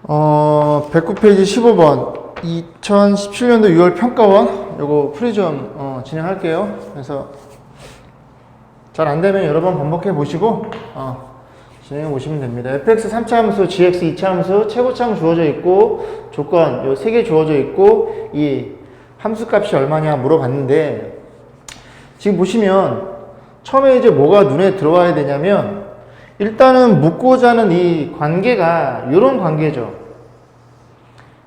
109페이지 15번 2017년도 6월 평가원 요거 풀이 좀 진행할게요. 그래서 잘 안되면 여러 번 반복해 보시고 진행해 보시면 됩니다. fx 3차 함수, gx 2차 함수, 최고차항 주어져 있고 조건 요 3개 주어져 있고 이 함수 값이 얼마냐 물어봤는데, 지금 보시면 처음에 이제 뭐가 눈에 들어와야 되냐면, 일단은 묻고자 하는 이 관계가 이런 관계죠.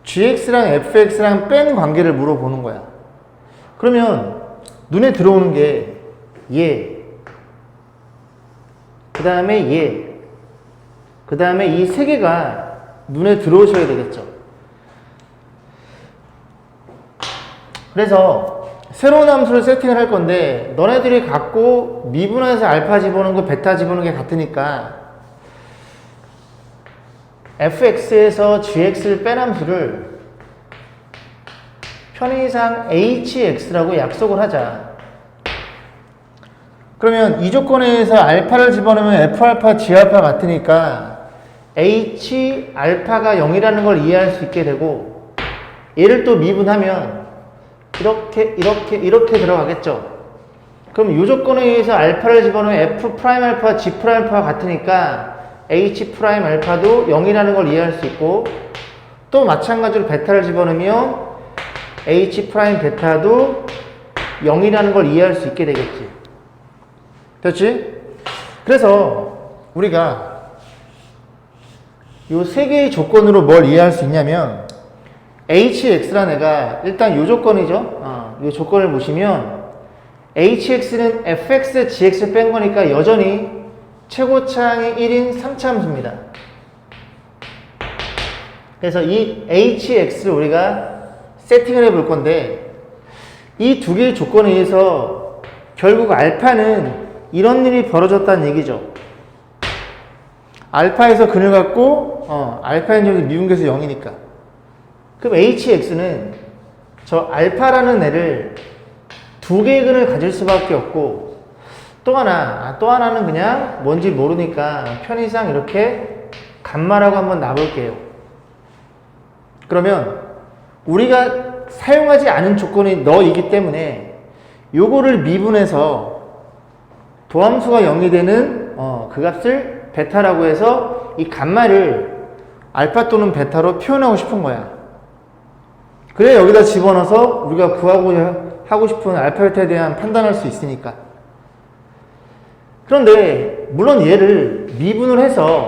gx랑 fx랑 뺀 관계를 물어보는 거야. 그러면 눈에 들어오는 게 얘, 그 다음에 얘, 그 다음에 이 세 개가 눈에 들어오셔야 되겠죠. 그래서 새로운 함수를 세팅을 할 건데, 너네들이 갖고 미분해서 알파 집어넣는 거 베타 집어넣는 게 같으니까 fx에서 gx를 뺀 함수를 편의상 hx라고 약속을 하자. 그러면 이 조건에 의해서 알파를 집어넣으면 f알파, g알파 같으니까 h 알파가 0이라는 걸 이해할 수 있게 되고, 얘를 또 미분하면 이렇게 들어가겠죠. 그럼 이 조건에 의해서 알파를 집어넣으면 f 프라임 알파, g 프라임 알파가 같으니까 h 프라임 알파도 0이라는 걸 이해할 수 있고, 또 마찬가지로 베타를 집어넣으면 h 프라임 베타도 0이라는 걸 이해할 수 있게 되겠지. 됐지? 그래서 우리가 이 세 개의 조건으로 뭘 이해할 수 있냐면, hx라는 애가 일단 이 조건이죠. 이 조건을 보시면 hx는 fx, gx를 뺀 거니까 여전히 최고차항이 1인 3차 함수입니다. 그래서 이 hx를 우리가 세팅을 해 볼 건데, 이 두 개의 조건에 의해서 결국 알파는 이런 일이 벌어졌다는 얘기죠. 알파에서 근을 갖고 알파는 여기 미분계수 0이니까, 그럼 hx는 저 알파라는 애를 두 개의 근을 가질 수밖에 없고, 또 하나는 그냥 뭔지 모르니까 편의상 이렇게 감마라고 한번 놔볼게요. 그러면 우리가 사용하지 않은 조건이 너이기 때문에 요거를 미분해서 도함수가 0이 되는 그 값을 베타라고 해서 이 감마를 알파 또는 베타로 표현하고 싶은 거야. 그래 여기다 집어넣어서 우리가 하고 싶은 알파 베타에 대한 판단할 수 있으니까. 그런데 물론 얘를 미분을 해서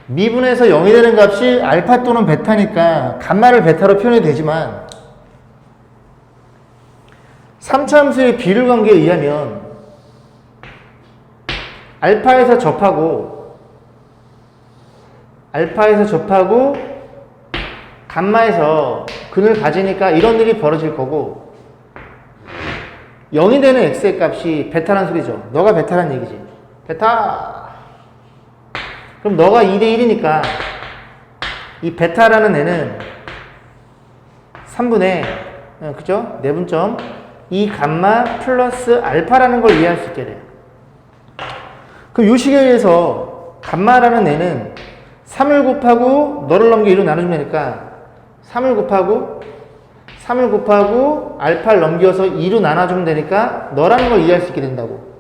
미분해서 0이 되는 값이 알파 또는 베타니까 감마를 베타로 표현이 되지만, 3차 함수의 비율 관계에 의하면 알파에서 접하고 감마에서 근을 가지니까 이런 일이 벌어질 거고, 0이 되는 x의 값이 베타란 소리죠. 너가 베타란 얘기지. 베타. 그럼 너가 2대 1이니까 이 베타라는 애는 3분의 그죠? 내분점 이 감마 플러스 알파라는 걸 이해할 수 있게 돼요. 그럼 이 식에 의해서 감마라는 애는 3을 곱하고 너를 넘겨 1로 나눠주면 되니까 3을 곱하고 알파를 넘겨서 2로 나눠주면 되니까 너라는 걸 이해할 수 있게 된다고.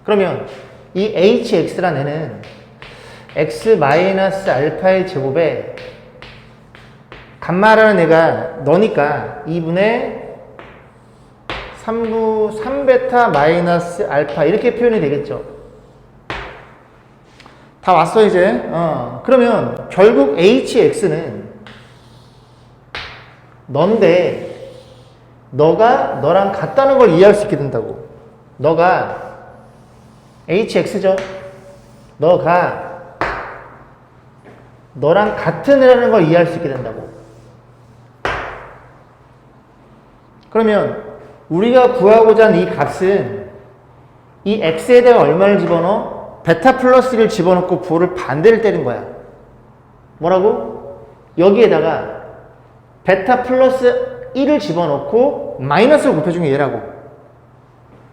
그러면 이 hx라는 애는 x-알파의 제곱에 감마라는 애가 너니까 2분의 3베타 마이너스 알파 이렇게 표현이 되겠죠. 다 왔어 이제. 그러면 결국 hx는 넌데 너가 너랑 같다는 걸 이해할 수 있게 된다고. 너가 hx죠. 너가 너랑 같은 애라는 걸 이해할 수 있게 된다고. 그러면 우리가 구하고자 하는 이 값은 이 x에다가 얼마를 집어넣어? 베타 플러스 1을 집어넣고 부호를 반대를 때린 거야. 뭐라고? 여기에다가 베타 플러스 1을 집어넣고 마이너스를 곱해준 게 얘라고.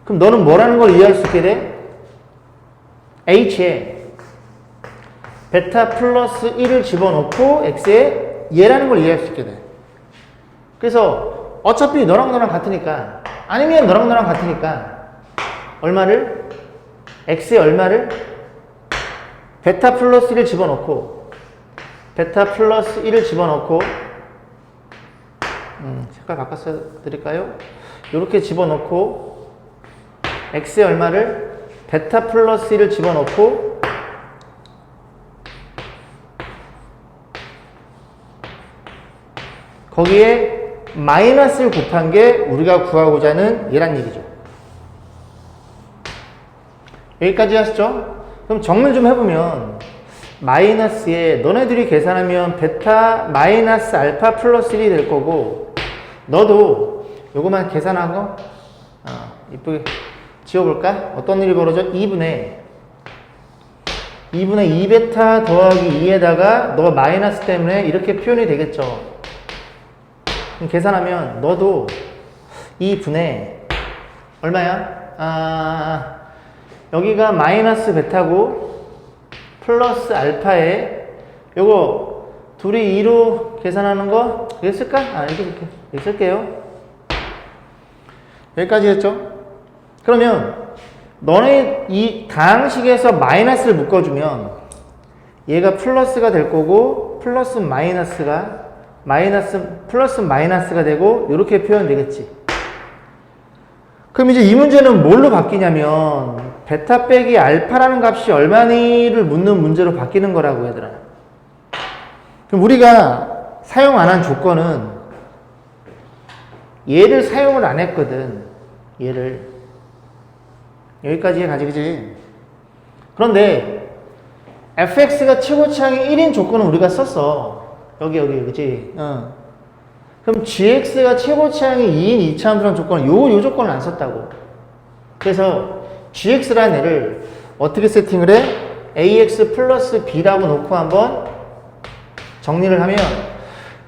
그럼 너는 뭐라는 걸 이해할 수 있게 돼? h에 베타 플러스 1을 집어넣고 x에 얘라는 걸 이해할 수 있게 돼. 그래서 어차피 너랑 너랑 같으니까, 아니면 너랑 너랑 같으니까 얼마를? x에 얼마를? 베타 플러스 1을 집어넣고 베타 플러스 1을 집어넣고 색깔 바꿔서 드릴까요? 이렇게 집어넣고 x에 얼마를? 베타 플러스 1을 집어넣고 거기에 마이너스를 곱한 게 우리가 구하고자 하는 얘란 얘기죠. 여기까지 하시죠? 그럼 정리 좀 해보면 마이너스에 너네들이 계산하면 베타 마이너스 알파 플러스 1이 될 거고, 너도 요거만 계산하고 이쁘게 지워볼까? 어떤 일이 벌어져? 2분의 2베타 더하기 2에다가 너 마이너스 때문에 이렇게 표현이 되겠죠. 그럼 계산하면 너도 2분의 얼마야? 여기가 마이너스 베타고 플러스 알파에 요거 둘이 2로 계산하는 거 이거 쓸까? 이렇게 쓸게요. 여기까지 했죠? 그러면 너네 이 다항식에서 마이너스를 묶어주면 얘가 플러스가 될 거고 플러스 마이너스가 플러스 마이너스가 되고 이렇게 표현되겠지. 그럼 이제 이 문제는 뭘로 바뀌냐면 베타 빼기 알파라는 값이 얼마니를 묻는 문제로 바뀌는 거라고 얘들아. 그럼 우리가 사용 안 한 조건은 얘를 사용을 안 했거든. 얘를 여기까지 해가지, 그지? 그런데 fx가 최고차항이 1인 조건은 우리가 썼어. 여기 그지? 그럼 gx가 최고차항이 2인 2차함수라는 조건은 요 조건을 안 썼다고. 그래서 gx라는 애를 어떻게 세팅을 해? ax 플러스 b라고 놓고 한번 정리를 하면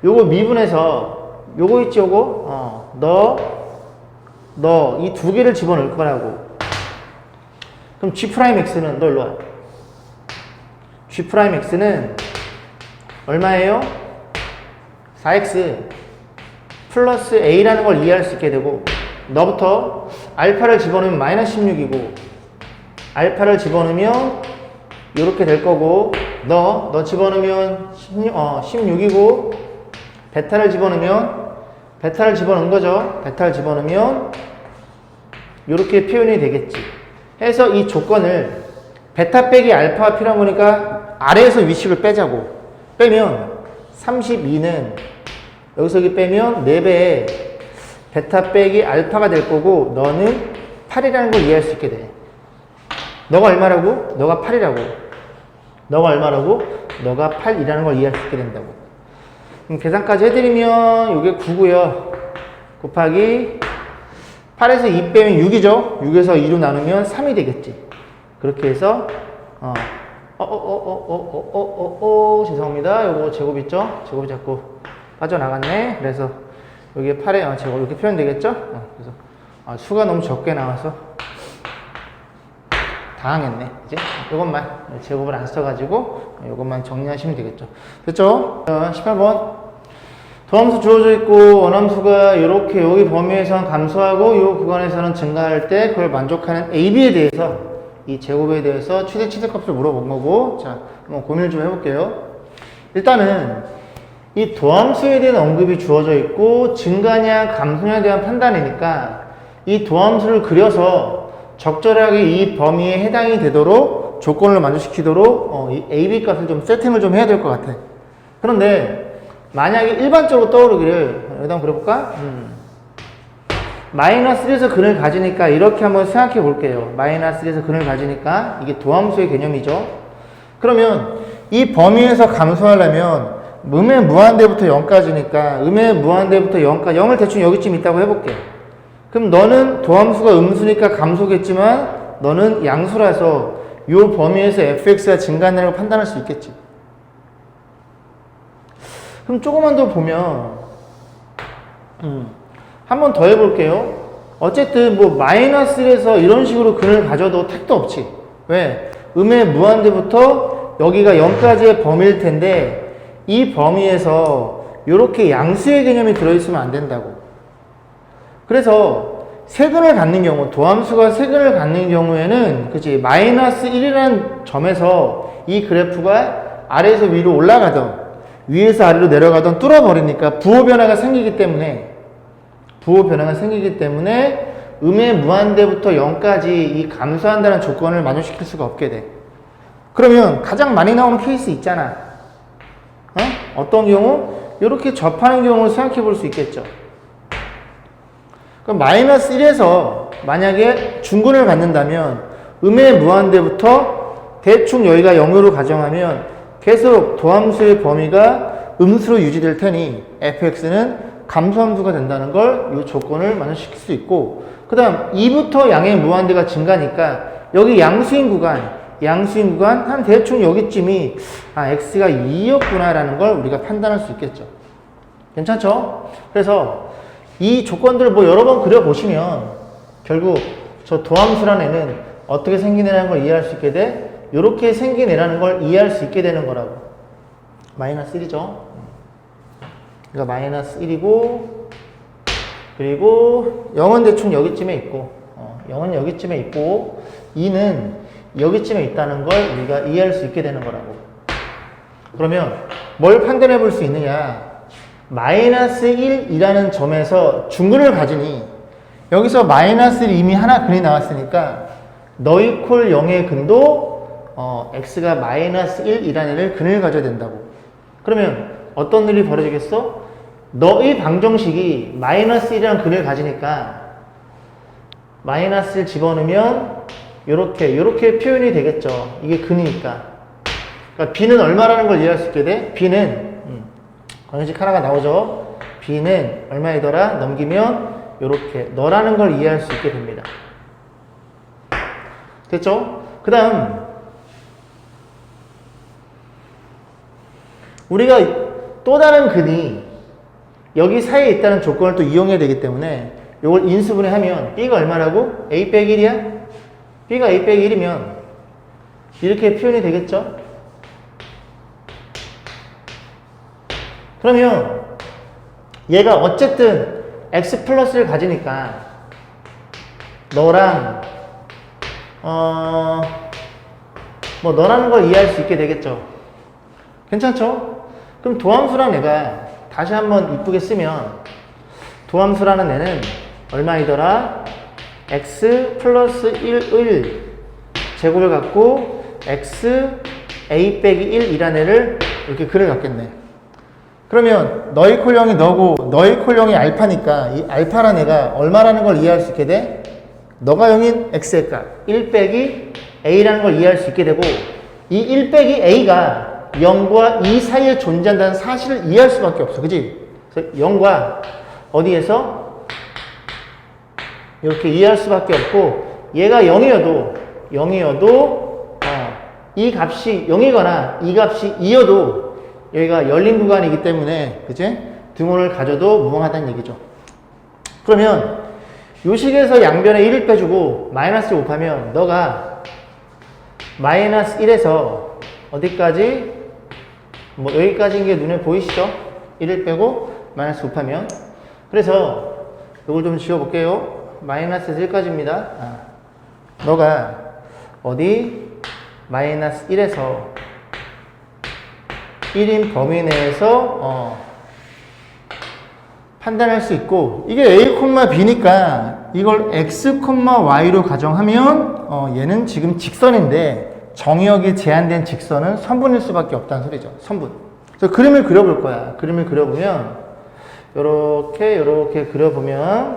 요거 미분해서 요거 있지, 요거? 너 이 두 개를 집어넣을 거라고. 그럼 g'x는 너 일로 와. g'x는 얼마예요? 4x 플러스 a라는 걸 이해할 수 있게 되고, 너부터 알파를 집어넣으면 마이너스 16이고 알파를 집어넣으면 이렇게 될 거고, 너 집어넣으면 16이고 베타를 집어넣은 거죠. 베타를 집어넣으면 이렇게 표현이 되겠지. 해서 이 조건을 베타 빼기 알파가 필요한 거니까 아래에서 위식을 빼자고. 빼면 32는 여기서 여기 빼면 4배의 베타 빼기 알파가 될 거고, 너는 8이라는 걸 이해할 수 있게 돼. 너가 얼마라고? 너가 8이라고. 너가 얼마라고? 너가 8이라는 걸 이해할 수 있게 된다고. 그럼 계산까지 해드리면 이게 9고요. 곱하기 8에서 2 빼면 6이죠. 6에서 2로 나누면 3이 되겠지. 그렇게 해서 죄송합니다. 요거 제곱 있죠? 제곱이 자꾸 빠져나갔네. 그래서 여기에 8의 제곱 이렇게 표현되겠죠? 그래서 수가 너무 적게 나와서 당황했네. 이제 요것만 제곱을 안 써가지고 요것만 정리하시면 되겠죠. 됐죠? 18번 도함수 주어져 있고 원함수가 이렇게 여기 범위에서는 감소하고 이 구간에서는 증가할 때 그걸 만족하는 AB에 대해서, 이 제곱에 대해서 최대값을 물어본 거고, 자, 한번 고민을 좀 해볼게요. 일단은 이 도함수에 대한 언급이 주어져 있고 증가냐 감소냐에 대한 판단이니까 이 도함수를 그려서 적절하게 이 범위에 해당이 되도록 조건을 만족시키도록 이 AB 값을 좀 세팅을 좀 해야 될 것 같아. 그런데 만약에 일반적으로 떠오르기를 여기다 한번 그려볼까? 마이너스 1에서 근을 가지니까 이렇게 한번 생각해 볼게요. 마이너스 1에서 근을 가지니까 이게 도함수의 개념이죠. 그러면 이 범위에서 감소하려면 음의 무한대부터 0까지니까 음의 무한대부터 0까지 0을 대충 여기쯤 있다고 해볼게. 그럼 너는 도함수가 음수니까 감소겠지만 너는 양수라서 이 범위에서 fx가 증가한다는 걸 판단할 수 있겠지. 그럼 조금만 더 보면 한 번 더 해볼게요. 어쨌든 뭐 마이너스 1에서 이런 식으로 근을 가져도 택도 없지. 왜? 음의 무한대부터 여기가 0까지의 범위일 텐데 이 범위에서 이렇게 양수의 개념이 들어있으면 안 된다고. 그래서 세근을 갖는 경우, 도함수가 세근을 갖는 경우에는 그치 마이너스 1이라는 점에서 이 그래프가 아래에서 위로 올라가던 위에서 아래로 내려가던 뚫어버리니까 부호 변화가 생기기 때문에 음의 무한대부터 0까지 이 감소한다는 조건을 만족시킬 수가 없게 돼. 그러면 가장 많이 나오는 케이스 있잖아. 어떤 경우? 이렇게 접하는 경우를 생각해 볼 수 있겠죠. 그럼 마이너스 1에서 만약에 중근을 갖는다면 음의 무한대부터 대충 여기가 0으로 가정하면 계속 도함수의 범위가 음수로 유지될 테니 fx는 감소함수가 된다는 걸 이 조건을 만족시킬 수 있고, 그 다음 2부터 양의 무한대가 증가니까 여기 양수인 구간 한 대충 여기쯤이 x가 2였구나 라는 걸 우리가 판단할 수 있겠죠. 괜찮죠? 그래서 이 조건들을 뭐 여러 번 그려보시면 결국 저 도함수란 애는 어떻게 생긴 애라는 걸 이해할 수 있게 돼? 이렇게 생긴 애라는 걸 이해할 수 있게 되는 거라고. 마이너스 1이죠. 그러니까 마이너스 1이고, 그리고 0은 대충 여기쯤에 있고, 0은 여기쯤에 있고, 2는 여기쯤에 있다는 걸 우리가 이해할 수 있게 되는 거라고. 그러면 뭘 판단해 볼 수 있느냐? 마이너스 1이라는 점에서 중근을 가지니 여기서 마이너스 1 이미 하나 근이 나왔으니까 너 이퀄 0의 근도 x가 마이너스 1이라는 애를 근을 가져야 된다고. 그러면 어떤 일이 벌어지겠어? 너의 방정식이 마이너스 1이라는 근을 가지니까 마이너스 1 집어넣으면 요렇게 표현이 되겠죠. 이게 근이니까. 그러니까 b는 얼마라는 걸 이해할 수 있게 돼? b는 공식 하나가 나오죠. b는 얼마이더라? 넘기면 요렇게 너라는 걸 이해할 수 있게 됩니다. 됐죠? 그 다음 우리가 또 다른 근이 여기 사이에 있다는 조건을 또 이용해야 되기 때문에 이걸 인수분해 하면 b가 얼마라고? a 빼기 1이야? b가 a 빼기 1이면 이렇게 표현이 되겠죠? 그러면 얘가 어쨌든 x 플러스를 가지니까 너랑 뭐 너라는 걸 이해할 수 있게 되겠죠. 괜찮죠? 그럼 도함수라는 애가 다시 한번 이쁘게 쓰면 도함수라는 애는 얼마이더라? x 플러스 1을 제곱을 갖고 x a 빼기 1이라는 애를 이렇게 글을 갖겠네. 그러면 너희 콜 0이 너고 너희 콜 0이 알파니까 이 알파라는 애가 얼마라는 걸 이해할 수 있게 돼? 너가 0인 x의 값 1 빼기 a라는 걸 이해할 수 있게 되고, 이 1 빼기 a가 0과 2 사이에 존재한다는 사실을 이해할 수밖에 없어. 그지? 그래서 0과 어디에서? 이렇게 이해할 수밖에 없고, 얘가 0이어도 이 값이 0이거나 이 값이 2여도 여기가 열린 구간이기 때문에, 그치? 등호를 가져도 무방하다는 얘기죠. 그러면 요 식에서 양변에 1을 빼주고 마이너스를 곱하면 너가 마이너스 1에서 어디까지? 뭐 여기까지인 게 눈에 보이시죠? 1을 빼고 마이너스 곱하면, 그래서 이걸 좀 지워볼게요. 마이너스에서 1까지입니다. 너가 어디? 마이너스 1에서 1인 범위 내에서 판단할 수 있고, 이게 a, b니까 이걸 x, y로 가정하면 얘는 지금 직선인데 정역이 제한된 직선은 선분일 수밖에 없다는 소리죠. 선분. 그래서 그림을 그려볼 거야. 그림을 그려보면 요렇게 그려보면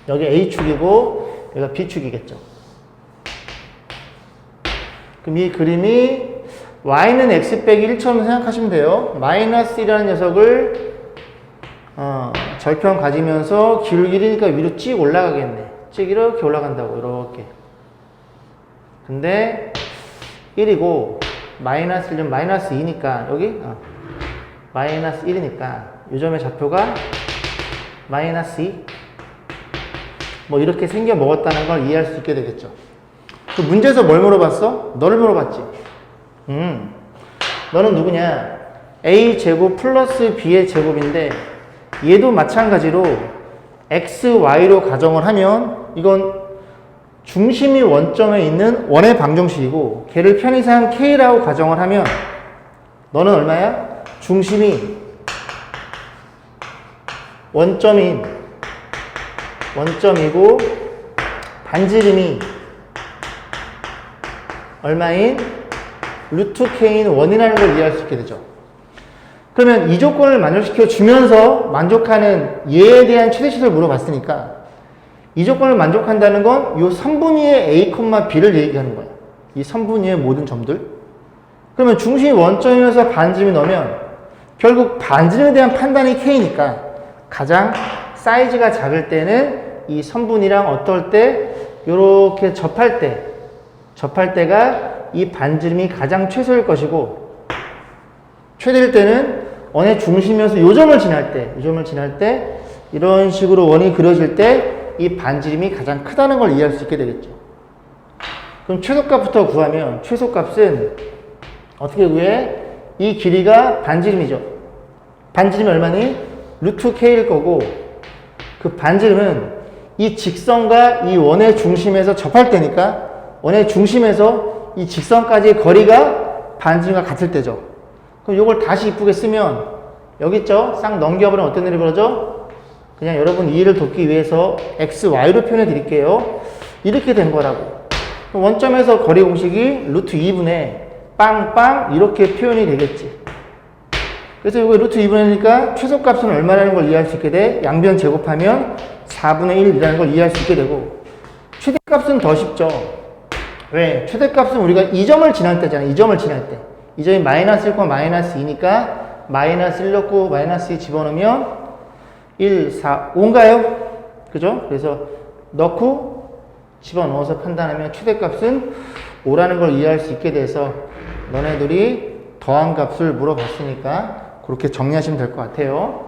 여기 a축이고 여기가 b축이겠죠. 그럼 이 그림이 y는 x 빼기 1처럼 생각하시면 돼요. 마이너스 1이라는 녀석을 절편 가지면서 기울기니까 위로 쭉 올라가겠네. 쭉 이렇게 올라간다고. 이렇게. 근데 1이고 마이너스 1은 마이너스 2니까 여기 마이너스 1이니까 이 점의 좌표가 마이너스 2. 뭐 이렇게 생겨 먹었다는 걸 이해할 수 있게 되겠죠. 그 문제에서 뭘 물어봤어? 너를 물어봤지. 너는 누구냐? a제곱 플러스 b의 제곱인데 얘도 마찬가지로 xy로 가정을 하면 이건 중심이 원점에 있는 원의 방정식이고 걔를 편의상 k라고 가정을 하면 너는 얼마야? 중심이 원점이고 반지름이 얼마인? 루트 k인 원이라는 걸 이해할 수 있게 되죠. 그러면 이 조건을 만족시켜 주면서 만족하는 얘에 대한 최대치를 물어봤으니까 이 조건을 만족한다는 건 이 선분위의 a, b를 얘기하는 거야. 이 선분위의 모든 점들. 그러면 중심이 원점이면서 반지름이 넣으면 결국 반지름에 대한 판단이 k니까 가장 사이즈가 작을 때는 이 선분위랑 어떨 때 이렇게 접할 때가 이 반지름이 가장 최소일 것이고 최대일 때는 원의 중심이어서 요점을 지날 때 이런 식으로 원이 그려질 때 이 반지름이 가장 크다는 걸 이해할 수 있게 되겠죠. 그럼 최소값부터 구하면 최소값은 어떻게 구해? 이 길이가 반지름이죠. 반지름이 얼마니? 루트 k일 거고 그 반지름은 이 직선과 이 원의 중심에서 접할 때니까 원의 중심에서 이 직선까지의 거리가 반지름과 같을 때죠. 그럼 이걸 다시 이쁘게 쓰면 여기 있죠? 싹 넘겨버리면 어떤 일이 벌어져? 그냥 여러분 이해를 돕기 위해서 x, y로 표현해 드릴게요. 이렇게 된 거라고. 원점에서 거리 공식이 루트 2분의 빵빵 이렇게 표현이 되겠지. 그래서 이거 루트 2분의니까 최소값은 얼마라는 걸 이해할 수 있게 돼? 양변 제곱하면 4분의 1이라는 걸 이해할 수 있게 되고 최대값은 더 쉽죠. 왜? 최대값은 우리가 이 점을 지날 때잖아. 이 점을 지날 때. 이 점이 마이너스 1, 마이너스 2니까 마이너스 1 넣고 마이너스 2 집어넣으면 1, 4, 5인가요? 그죠? 그래서 넣고 집어넣어서 판단하면 최대값은 5라는 걸 이해할 수 있게 돼서 너네들이 더한 값을 물어봤으니까 그렇게 정리하시면 될 것 같아요.